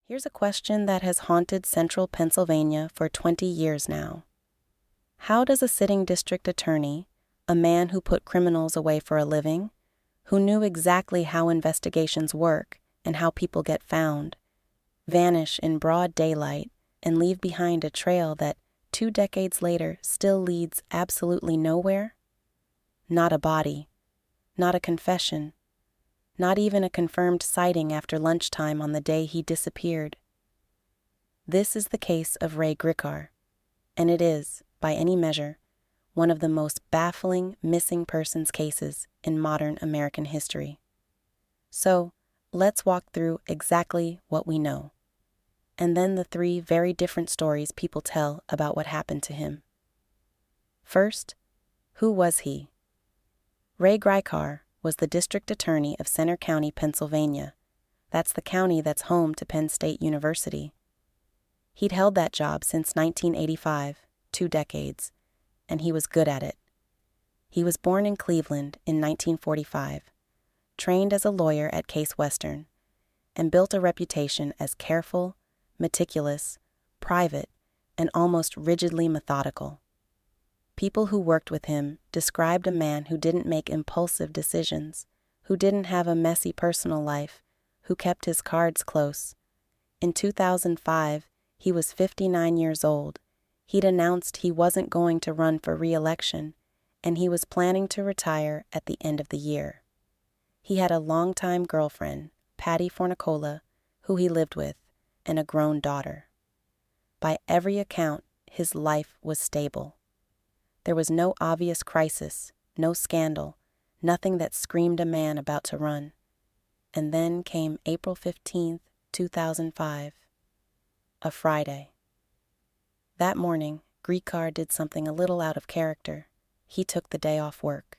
Here's a question that has haunted central Pennsylvania for 20 years now. How does a sitting district attorney, a man who put criminals away for a living, who knew exactly how investigations work and how people get found, vanish in broad daylight and leave behind a trail that 2 decades later still leads absolutely nowhere? Not a body, not a confession, not even a confirmed sighting after lunchtime on the day he disappeared. This is the case of Ray Gricar, and it is, by any measure, one of the most baffling missing persons cases in modern American history. So, let's walk through exactly what we know, and then the 3 very different stories people tell about what happened to him. First, who was he? Ray Gricar was the district attorney of Center County, Pennsylvania. That's the county that's home to Penn State University. He'd held that job since 1985, 2 decades, and he was good at it. He was born in Cleveland in 1945, trained as a lawyer at Case Western, and built a reputation as careful, meticulous, private, and almost rigidly methodical. People who worked with him described a man who didn't make impulsive decisions, who didn't have a messy personal life, who kept his cards close. In 2005, he was 59 years old. He'd announced he wasn't going to run for re-election, and he was planning to retire at the end of the year. He had a longtime girlfriend, Patty Fornicola, who he lived with, and a grown daughter. By every account, his life was stable. There was no obvious crisis, no scandal, nothing that screamed a man about to run. And then came April 15th, 2005, a Friday. That morning, Gricar did something a little out of character. He took the day off work.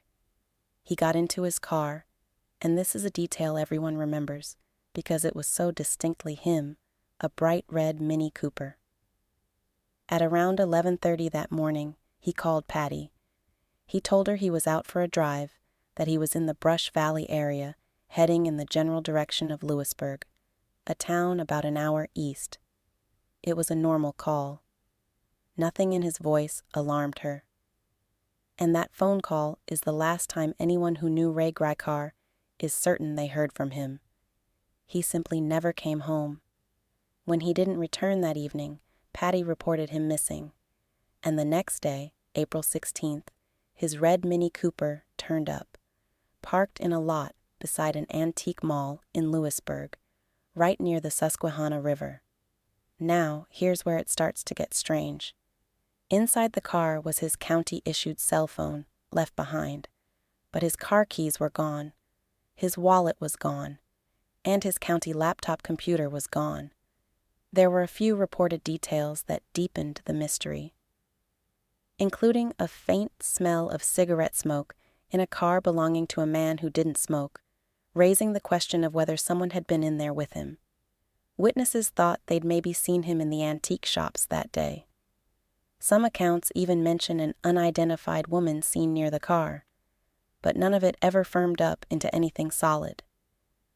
He got into his car, and this is a detail everyone remembers because it was so distinctly him, a bright red Mini Cooper. At around 11:30 that morning, he called Patty. He told her he was out for a drive, that he was in the Brush Valley area, heading in the general direction of Lewisburg, a town about an hour east. It was a normal call. Nothing in his voice alarmed her. And that phone call is the last time anyone who knew Ray Gricar is certain they heard from him. He simply never came home. When he didn't return that evening, Patty reported him missing. And the next day, April 16th, his red Mini Cooper turned up, parked in a lot beside an antique mall in Lewisburg, right near the Susquehanna River. Now, here's where it starts to get strange. Inside the car was his county-issued cell phone, left behind, but his car keys were gone, his wallet was gone, and his county laptop computer was gone. There were a few reported details that deepened the mystery, including a faint smell of cigarette smoke in a car belonging to a man who didn't smoke, raising the question of whether someone had been in there with him. Witnesses thought they'd maybe seen him in the antique shops that day. Some accounts even mention an unidentified woman seen near the car, but none of it ever firmed up into anything solid.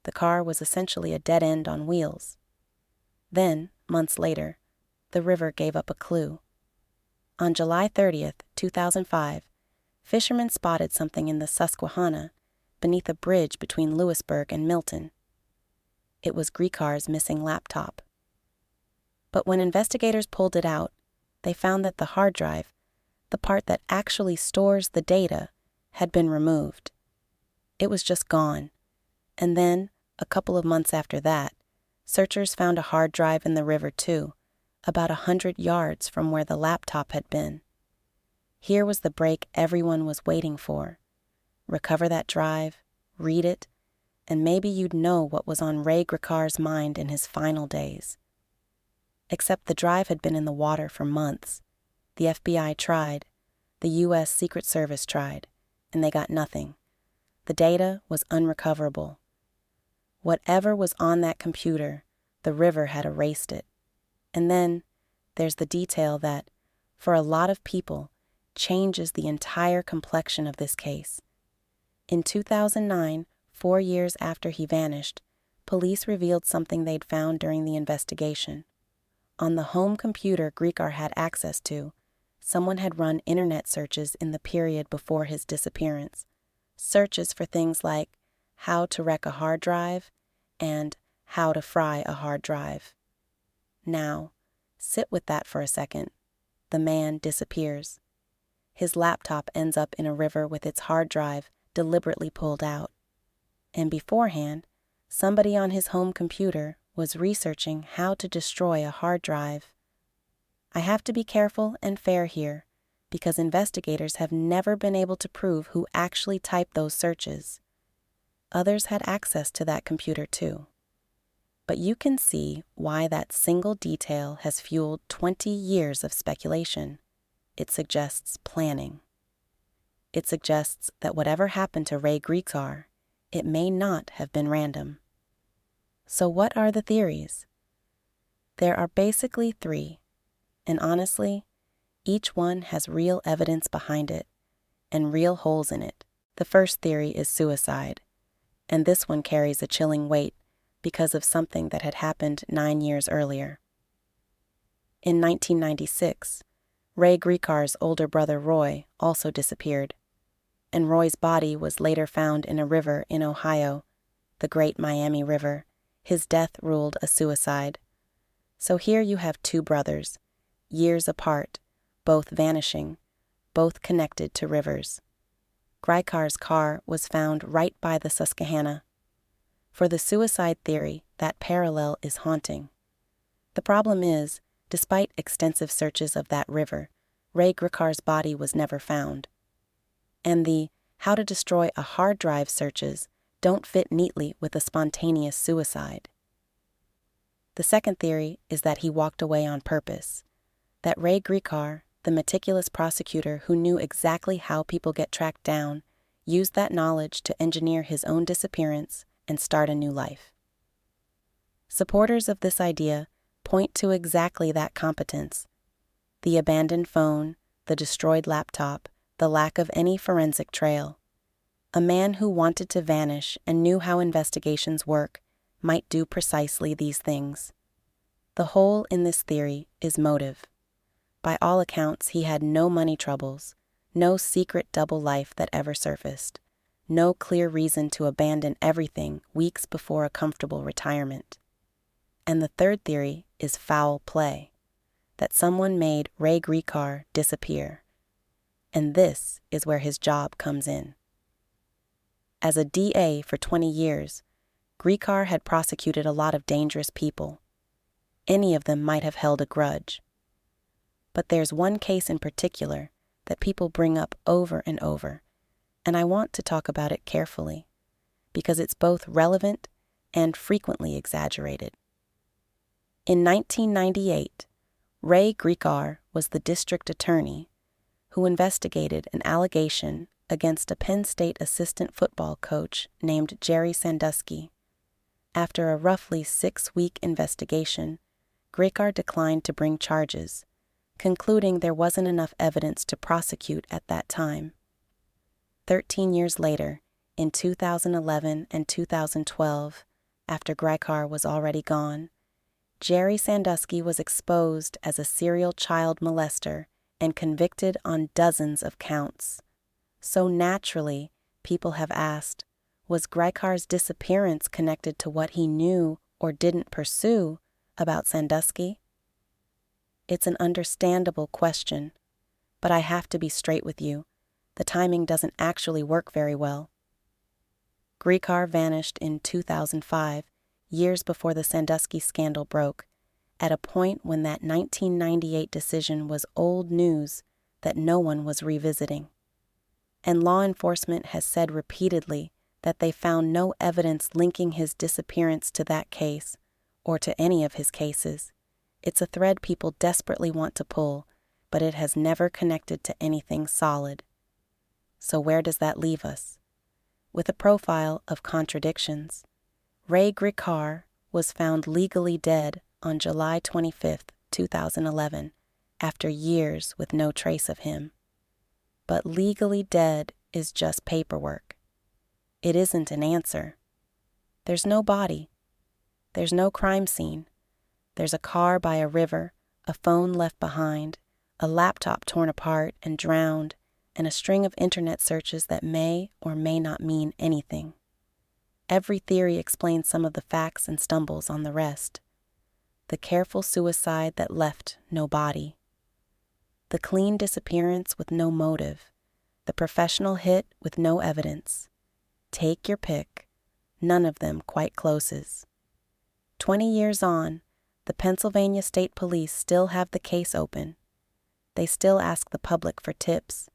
The car was essentially a dead end on wheels. Then, months later, the river gave up a clue. On July 30th, 2005, fishermen spotted something in the Susquehanna beneath a bridge between Lewisburg and Milton. It was Gricar's missing laptop. But when investigators pulled it out, they found that the hard drive, the part that actually stores the data, had been removed. It was just gone. And then, a couple of months after that, searchers found a hard drive in the river too, about 100 yards from where the laptop had been. Here was the break everyone was waiting for. Recover that drive, read it, and maybe you'd know what was on Ray Gricar's mind in his final days. Except the drive had been in the water for months. The FBI tried, the U.S. Secret Service tried, and they got nothing. The data was unrecoverable. Whatever was on that computer, the river had erased it. And then there's the detail that, for a lot of people, changes the entire complexion of this case. In 2009, 4 years after he vanished, police revealed something they'd found during the investigation. On the home computer Gricar had access to, someone had run internet searches in the period before his disappearance. Searches for things like how to wreck a hard drive and how to fry a hard drive. Now, sit with that for a second. The man disappears. His laptop ends up in a river with its hard drive deliberately pulled out. And beforehand, somebody on his home computer was researching how to destroy a hard drive. I have to be careful and fair here, because investigators have never been able to prove who actually typed those searches. Others had access to that computer too. But you can see why that single detail has fueled 20 years of speculation. It suggests planning. It suggests that whatever happened to Ray Gricar, it may not have been random. So what are the theories? There are basically 3, and honestly, each one has real evidence behind it and real holes in it. The first theory is suicide, and this one carries a chilling weight because of something that had happened 9 years earlier. In 1996, Ray Gricar's older brother Roy also disappeared, and Roy's body was later found in a river in Ohio, the Great Miami River. His death ruled a suicide. So here you have 2 brothers, years apart, both vanishing, both connected to rivers. Gricar's car was found right by the Susquehanna. For the suicide theory, that parallel is haunting. The problem is, despite extensive searches of that river, Ray Gricar's body was never found. And the how to destroy a hard drive searches don't fit neatly with a spontaneous suicide. The second theory is that he walked away on purpose, that Ray Gricar, the meticulous prosecutor who knew exactly how people get tracked down, used that knowledge to engineer his own disappearance and start a new life. Supporters of this idea point to exactly that competence: the abandoned phone, the destroyed laptop, the lack of any forensic trail. A man who wanted to vanish and knew how investigations work might do precisely these things. The hole in this theory is motive. By all accounts, he had no money troubles, no secret double life that ever surfaced, no clear reason to abandon everything weeks before a comfortable retirement. And the third theory is foul play, that someone made Ray Gricar disappear. And this is where his job comes in. As a DA for 20 years, Gricar had prosecuted a lot of dangerous people. Any of them might have held a grudge. But there's one case in particular that people bring up over and over, and I want to talk about it carefully, because it's both relevant and frequently exaggerated. In 1998, Ray Gricar was the district attorney who investigated an allegation against a Penn State assistant football coach named Jerry Sandusky. After a roughly 6-week investigation, Gricar declined to bring charges, concluding there wasn't enough evidence to prosecute at that time. 13 years later, in 2011 and 2012, after Gricar was already gone, Jerry Sandusky was exposed as a serial child molester and convicted on dozens of counts. So naturally, people have asked, was Gricar's disappearance connected to what he knew or didn't pursue about Sandusky? It's an understandable question, but I have to be straight with you. The timing doesn't actually work very well. Gricar vanished in 2005, years before the Sandusky scandal broke, at a point when that 1998 decision was old news that no one was revisiting. And law enforcement has said repeatedly that they found no evidence linking his disappearance to that case, or to any of his cases. It's a thread people desperately want to pull, but it has never connected to anything solid. So where does that leave us? With a profile of contradictions. Ray Gricar was found legally dead on July 25, 2011, after years with no trace of him. But legally dead is just paperwork. It isn't an answer. There's no body, There's no crime scene. There's a car by a river, a phone left behind, a laptop torn apart and drowned, and a string of internet searches that may or may not mean anything. Every theory explains some of the facts and stumbles on the rest. The careful suicide that left no body. The clean disappearance with no motive. The professional hit with no evidence. Take your pick. None of them quite closes. 20 years on, the Pennsylvania State Police still have the case open. They still ask the public for tips.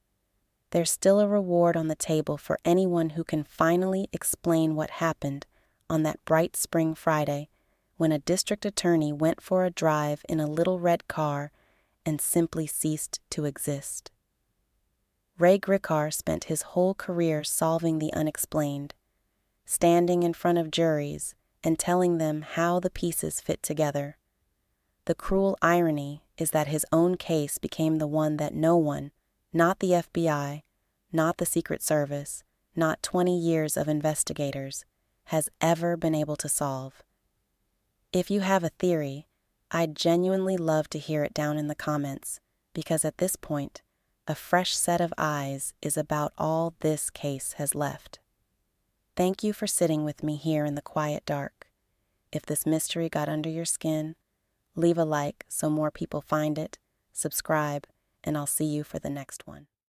There's still a reward on the table for anyone who can finally explain what happened on that bright spring Friday when a district attorney went for a drive in a little red car and simply ceased to exist. Ray Gricar spent his whole career solving the unexplained, standing in front of juries and telling them how the pieces fit together. The cruel irony is that his own case became the one that no one, not the FBI, not the Secret Service, not 20 years of investigators, has ever been able to solve. If you have a theory, I'd genuinely love to hear it down in the comments, because at this point, a fresh set of eyes is about all this case has left. Thank you for sitting with me here in the quiet dark. If this mystery got under your skin, leave a like so more people find it, subscribe, and I'll see you for the next one.